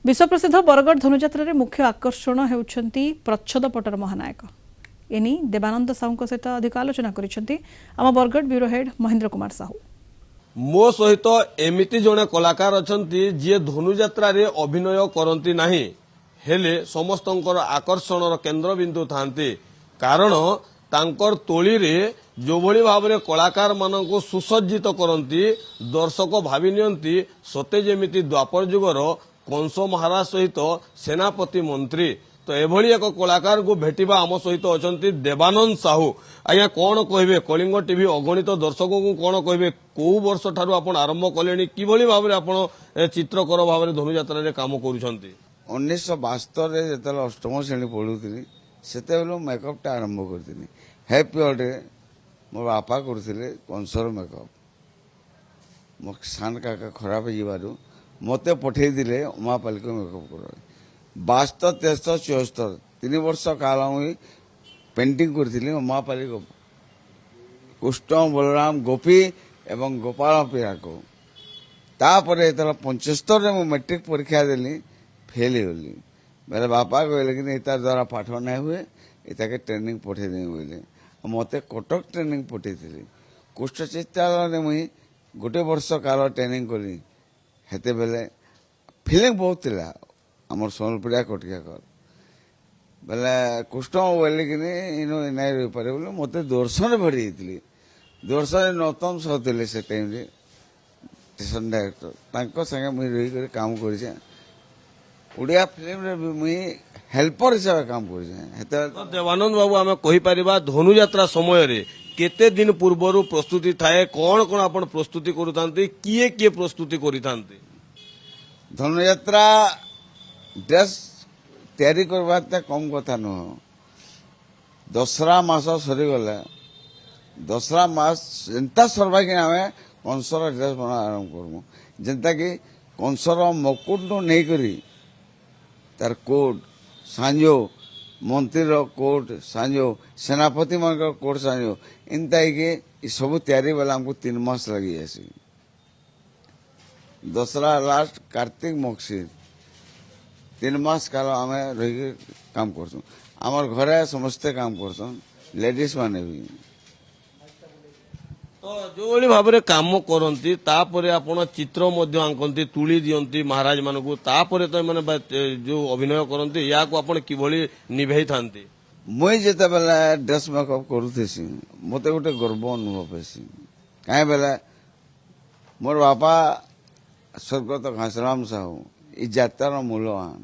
विश्वप्रसिद्ध बरगढ़ धनुजात्रा मुख्य आकर्षण होउछंती प्रच्छद पटर महानायक एनी देवानंद साहू सहित अधिक आलोचना करिसेंती आम बरगढ़ ब्यूरो हेड महेंद्र कुमार साहू। मो सहित एमिति जणे कलाकार अछंती जे धनुजात्रा रे अभिनय करंती नाही हेले समस्तंकर आकर्षणर केंद्रबिंदु थांती कारण तांकर तोली रे जो भली भाबरे कलाकार माननको सुसज्जित करंती दर्शक भाबी नियंती सते जेमिति द्वापर जुगर कंस महाराज सहित सेनापति मंत्री तो एभली एक कलाकार को भेटिबा आम सहित अछंती देवानंद साहू। आज्ञा कौन कहबे कलिंग टीवी अगणित दर्शकों को कौन कहबे को वर्ष ठारू आपण आरंभ कलेनी किभली भाबरे आपण चित्रकर भाबरे धनुजात्रा रे काम करूछंती? 1972 रे जेतल अष्टम श्रेणी पढुथिली सेतेबेले मेकअप टा आरंभ करथिनी। हैप्पी बर्थडे मो बापा करथिले कंसर मेकअप मो सान काका खराब जीवारु मते पठेई दिले उमापाली को मेकअप कर 72 63 74 3 वर्ष काल मुई पेंटिंग करथिली उमापाली को कृष्ण बलराम गोपी एवं गोपाल पिया को तापर एतल 75 रे मो मैट्रिक परीक्षा देली फेल होली मेरे बापा कहले कि इतार द्वारा पाठ नहीं हुए इताके ट्रेनिंग पठे दे बोले मते कटक ट्रेनिंग पठे थिली कुष्ठ चिकित्सालय मुई गोटे वर्ष काल ट्रेनिंग करी हेते बेले फीलिंग बहुत थिला हमर सोनपुरिया कटिया कर बेले कुष्ठ बोले कि इनो नहीं रही पारे बोले मते दर्शन भरी थी दर्शन नौतम सहले से टाइम रे स्टेशन डायरेक्टर तांको संगे मुई रही कर काम करिसे उड़िया फिल्म रे मुई हेल्पर हिसाब काम करिसे। देवानंद बाबू आम कहि परिबा धनुजात्रा समय रे केते दिन पूर्वरु प्रस्तुति थाए कौन कौन आपण प्रस्तुति करूतांती किए किए प्रस्तुति करितांती? धनुजात्रा ड्रेस तैयारी करवाते कम कथा नुह दसरा मास सरी गला दसरा मास जेंता सरवा कि आमे कंसर ड्रेस बना आरंभ करमु जेंता कि कंसर मकुट नहीं करी तार कोट सांजो मंत्री कोट सांजो सेनापति मान कोट सांजो इनता कि सब तैयारी वाला हमको 3 मास लगी ऐसी दसरा लास्ट कार्तिक मक्सीर 3 मास काल आम रही काम करसु आमर घरे समस्ते काम करसन लेडीज माने भी तो जो भली भाबरे काम करंती तापरे आपण चित्र मध्य आंकंती तुली दियंती महाराज मानकू तापरे तो माने जो अभिनय करंती या को आपण किभली निभेई थांती? मुई जेते बेला ड्रेस मेकअप करूथेसी मते गोटे गर्व अनुभव हेसी काहे बेला मोर बापा स्वर्गत घासराम साहू ई जातार मूलवान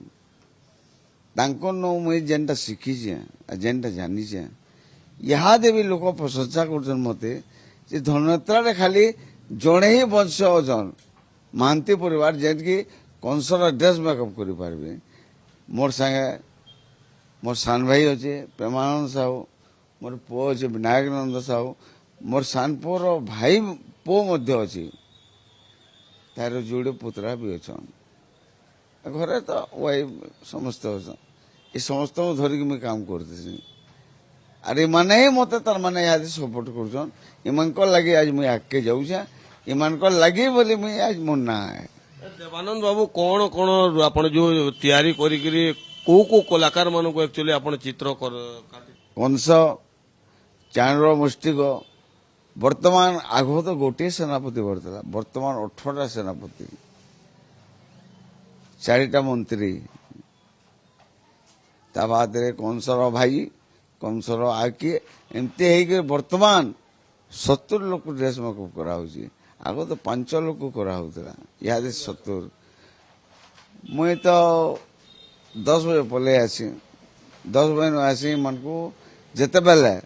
तांको नो मुई जेनटा शिखीचे जेनटा जानिचे इहादे भी लोक प्रशंसा करछन मते जे धनुजात्रा रे खाली जड़े ही वंश अजन महांती परिवार जेन की कंसर ड्रेस मेकअप करि पारबे मोर संगे मोर सान भाई अच्छे प्रेमानंद साहू मोर पो अच्छे विनायक नंद साहू मोर सान पोर भाई पो मध्य अच्छे तार जोड़े पुतरा भी अच्छन घरे तो वाइफ समस्त अच्छन ये समस्त को धरिक मुझे काम करते अरे माने ही मत तार माने यहाँ सपोर्ट कर इमान को लगे आज मुझे आगे जाऊँ इमान को लगे बोले मुझे आज मन ना है। देवानंद बाबू कौन कौन आपण जो तैयारी करी को कलाकार मान को एक्चुअली आपण चित्र कर कंस चाणर मुष्टिक वर्तमान आग तो गोटे सेनापति बढ़ता वर्तमान 18टा सेनापति 4टा मंत्री ता बाद कंसर भाई कंसर आके एमती वर्तमान 70 लोक ड्रेस मेकअप करा आग तो 5 लोक करा इहाद 70 मुई तो 10 बजे पलि आसी 10 बजे आसी मन को जेते बेले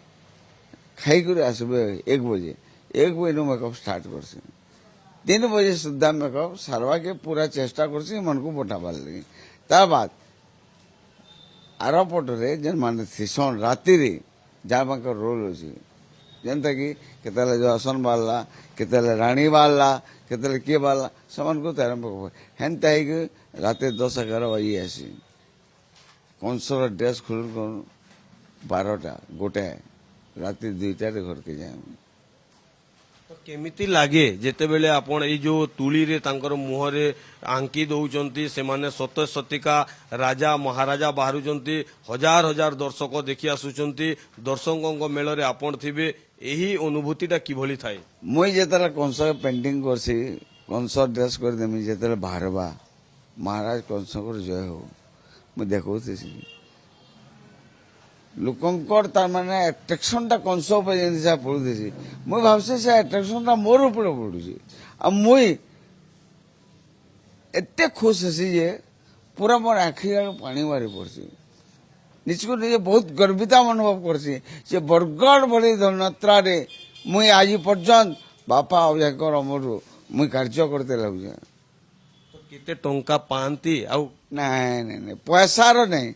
खाई कर आसबे 1 बजे मेकअप स्टार्ट करसी 3 बजे सुधा मेकअप सारवा के पूरा चेष्टा करसी मन को पठाबार लगी तार बाद आर पटरे जेन माने थिसन राति रे जा बाकर रोल अछि जेनता कि केतले जो आसन बाला केतले रानी बाला केतले के बाला समान को तारम हेनता है कि राते 10 11 बजे आसी कंसर ड्रेस खुल 12टा गोटे राति 2टा रे घर के जाए କେମିତି ଲାଗେ ଯେତେବେଳେ ଆପଣ ଏଇ ଯୋଉ ତୁଳିରେ ତାଙ୍କର ମୁହଁରେ ଆଙ୍କି ଦଉଛନ୍ତି ସେମାନେ ସତ ସତିକା ରାଜା ମହାରାଜା ବାହାରୁଛନ୍ତି ହଜାର ହଜାର ଦର୍ଶକ ଦେଖି ଆସୁଛନ୍ତି ଦର୍ଶକଙ୍କ ମେଳରେ ଆପଣ ଥିବେ ଏହି ଅନୁଭୂତିଟା କିଭଳି ଥାଏ ମୁଇଁ ଯେତେବେଳେ କଂସ ପେଣ୍ଟିଂ କରସି କଂସ ଡ୍ରେସ୍ କରିଦେମି ଯେତେବେଳେ ବାହାରବା ମହାରାଜ କଂସଙ୍କର ଜୟ ହଉ ମୁଁ ଦେଖଉଥିସି ଲୋକଙ୍କର ତାର ମାନେ ଆଟ୍ରାକ୍ସନଟା କଂସ ଉପରେ ଯେମିତି ସେ ପଡୁଥିସି ମୁଇଁ ଭାବସି ସେ ଆଟ୍ରାକ୍ସନଟା ମୋର ଉପରେ ପଡୁଛି ଆଉ ମୁଇଁ ଏତେ ଖୁସି ହେସି ଯେ ପୁରା ମୋର ଆଖି ପାଣି ବାହାରି ପଡୁଛି ନିଜକୁ ନିଜେ ବହୁତ ଗର୍ବିତ ଅନୁଭବ କରସି ଯେ ବରଗଡ଼ ଭଳି ଧନଯାତ୍ରାରେ ମୁଇଁ ଆଜି ପର୍ଯ୍ୟନ୍ତ ବାପା ଅଜାଙ୍କର ଅମରୁ ମୁଇଁ କାର୍ଯ୍ୟ କରତେ ଲାଗୁଛେ କେତେ ଟଙ୍କା ପାଆନ୍ତି ଆଉ ନାଇଁ ନାଇଁ ନାଇଁ ପଇସାର ନାଇଁ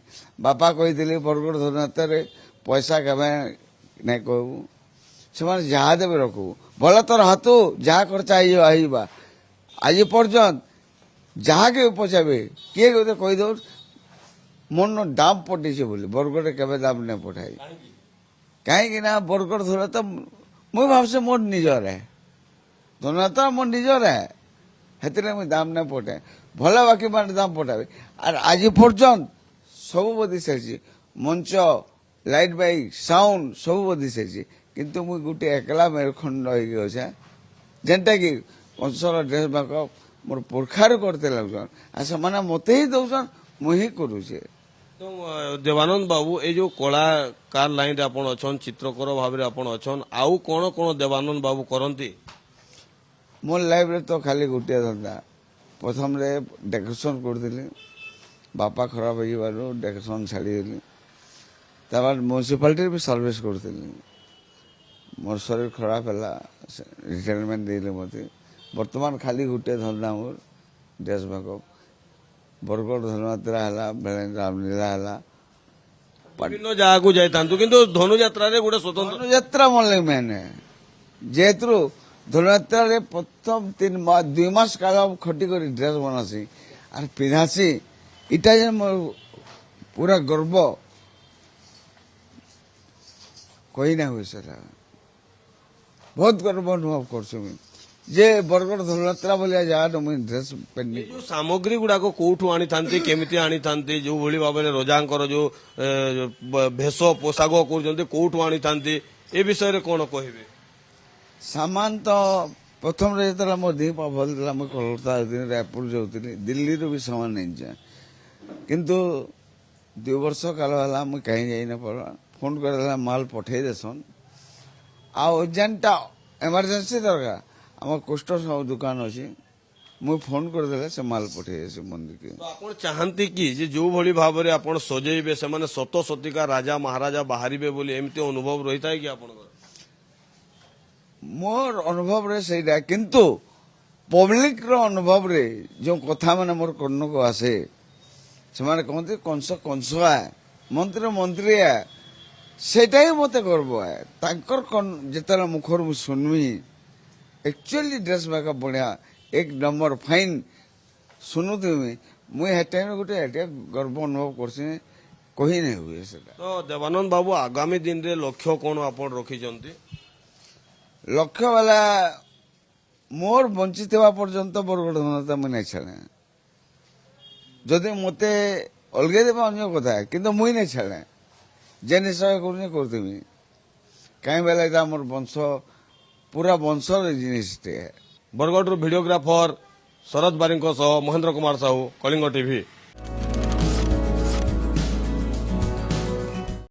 ବାପା କହିଥିଲେ ବରଗଡ଼ ଧନଯାତ୍ରାରେ ପଇସା କେବେ ନାଇଁ କହିବୁ ସେମାନେ ଯାହା ଦେବେ ରଖିବୁ ଭଲ ତୋର ହାତୁ ଯାହା ଖର୍ଚ୍ଚ ହେଇଯିବା ଆଜି ପର୍ଯ୍ୟନ୍ତ ଯାହାକେ ପଚାବେ କିଏ ଗୋଟେ କହିଦେଉ ମୋର ଦାମ ପଠେଇছে ବୋଲି ବରଗଡ଼ରେ କେବେ ଦାମ ନାଇଁ ପଠାଇ କାହିଁକି ନା ବରଗଡ଼ ଧନଯାତ୍ରା ମୁଇଁ ଭାବସି ମୋର ନିଜର ଧନଯାତ୍ରା ମୋର ନିଜର ସେଥିରେ ମୁଇଁ ଦାମ ନାଇଁ ପଠାଏ ଭଲ ବାକି ମାନେ ଦାମ ପଠାବେ ଆର୍ ଆଜି ପର୍ଯ୍ୟନ୍ତ ସବୁ ବଦି ସାରିଛି ମଞ୍ଚ ଲାଇଟ୍ ବାଇକ୍ ସାଉଣ୍ଡ ସବୁ ବଦି ସାରିଛି କିନ୍ତୁ ମୁଇଁ ଗୋଟେ ଏକଲା ମେରୁଖଣ୍ଡ ହେଇକି ଅଛେ ଯେନ୍ଟାକି କଂସର ଡ୍ରେସ୍ ମେକଅପ୍ ମୋର ପୁରଖାରୁ କରତେ ଲାଗୁଛନ୍ ଆଉ ସେମାନେ ମତେ ହିଁ ଦଉଛନ୍ ମୁଇଁ ହିଁ କରୁଛେ ତ ଦେବାନନ୍ଦ ବାବୁ এই ଯୋଉ କଳାକାର ଲାଇନରେ ଆପଣ ଅଛନ୍ ଚିତ୍ରକର ଭାବରେ ଆପଣ ଅଛନ୍ ଆଉ କଣ କଣ ଦେବାନନ୍ଦ ବାବୁ କରନ୍ତି ମୋର ଲାଇଫରେ ତ ଖାଲି ଗୋଟିଏ ଧନ୍ଦା ପ୍ରଥମରେ ଡେକୋରେସନ୍ କରୁଥିଲି ବାପା ଖରାପ ହେଇଯିବାରୁ ଡେକୋରେସନ୍ ଛାଡ଼ିଦେଲି ତାପରେ ମ୍ୟୁନିସିପାଲିଟିରେ ବି ସର୍ଭିସ୍ କରୁଥିଲି ମୋର ଶରୀର ଖରାପ ହେଲା ରିଟାୟାରମେଣ୍ଟ ଦେଇଲେ ମୋତେ ବର୍ତ୍ତମାନ ଖାଲି ଗୋଟିଏ ଧନ୍ଦା ମୋର ଡ୍ରେସ୍ ମେକଅପ୍ ବରଗଡ଼ ଧନଯାତ୍ରା ହେଲା ରାମଲୀଳା ହେଲା ବିଭିନ୍ନ ଜାଗାକୁ ଯାଇଥାନ୍ତୁ କିନ୍ତୁ ଧନୁଯାତ୍ରାରେ ଗୋଟେ ସ୍ୱତନ୍ତ୍ର ଧନୁଯାତ୍ରା ମୋର ଲାଗି ମେନ୍ ଯେହେତୁ ଧନୁଯାତ୍ରାରେ ପ୍ରଥମ 2 ମାସ କାଳ ଖଟି କରି ଡ୍ରେସ୍ ବନାସି ଆର୍ ପିନ୍ଧାସି ଇଟା ଯେ ମୋର ପୁରା ଗର୍ବ କହି ନା ହୁଏ ସେଟା ବହୁତ ଗର୍ବ ଅନୁଭବ କରୁଛୁ ମୁଇଁ ଯେ ବରଗଡ଼ ଧନୁଯାତ୍ରା ଭଳିଆ ଜାଗାରେ ମୁଇଁ ଡ୍ରେସ୍ ପିନ୍ଧି ଏଇ ଯୋଉ ସାମଗ୍ରୀ ଗୁଡାକ କୋଉଠୁ ଆଣିଥାନ୍ତି କେମିତି ଆଣିଥାନ୍ତି ଯୋଉ ଭଳି ଭାବରେ ରଜାଙ୍କର ଯୋଉ ଭେଷ ପୋଷାକ କରୁଛନ୍ତି କୋଉଠୁ ଆଣିଥାନ୍ତି ଏ ବିଷୟରେ କଣ କହିବେ ସାମାନ ତ ପ୍ରଥମରେ ଯେତେବେଳେ ମୋ ଦେହ ପା ଭଲ ଥିଲା ମୁଁ କୋଲକାତା ଯାଉଥିଲି ରାୟପୁର ଯାଉଥିଲି ଦିଲ୍ଲୀରୁ ବି ସାମାନ ନେଇଛେ କିନ୍ତୁ 2 ବର୍ଷ କାଳ ହେଲା ମୁଁ କାହିଁ ଯାଇନା ପଡ଼ା ଫୋନ୍ କରିଦେଲା ମାଲ ପଠେଇ ଦେସନ୍ ଆଉ ଯେନ୍ଟା ଏମର୍ଜେନ୍ସି ଦରକାର আমার কোষ্ঠ সব দোকান আছে মুই ফোন କରିଦେଲେ ସେ ମାଲ ପଠେଇ ଦେସି ମନ୍ଦିରକେ ତ ଆପଣ ଚାହାନ୍ତି କି ଯେ ଯୋଉ ଭଳି ଭାବରେ ଆପଣ ସଜେଇବେ ସେମାନେ ସତ ସତିକା ରାଜା ମହାରାଜା ବାହାରିବେ ବୋଲି ଏମିତି ଅନୁଭବ ରହିଥାଏ କି ଆପଣଙ୍କର ମୋର ଅନୁଭବରେ ସେଇଟା କିନ୍ତୁ ପବ୍ଲିକର ଅନୁଭବରେ ଯେଉଁ କଥା ମାନେ ମୋର କର୍ଣ୍ଣକୁ ଆସେ ସେମାନେ କହନ୍ତି କଂସ କଂସ ମନ୍ତ୍ରୀ ମନ୍ତ୍ରୀ ସେଇଟା ହିଁ ମୋତେ ଗର୍ବ ତାଙ୍କର ଯେତେବେଳେ ମୁଖରୁ ମୁଁ ଶୁଣିବି एक्चुअली ड्रेस मेकअप बढ़िया 1 नंबर फाइन शुणुथी मुझे हे टाइम गोटे गर्व अनुभव करसी कही नहीं हुए सेटा तो देवानंद बाबू आगामी दिन रे लक्ष्य कौन आपण रखिचंती लक्ष्य वाला मोर बंचित होगा पर्यंत बरगड़ धनता मुझे नहीं छाड़े जदि मते अलगे देवा अन्य कथा किंतु मुई नहीं छाड़े जे हिसाब करमी कहीं बेला मोर वंश पूरा वंशर जिनिसटे बरगढ़ वीडियोग्राफर शरद बारी महेंद्र कुमार साहू कलिंग टीवी।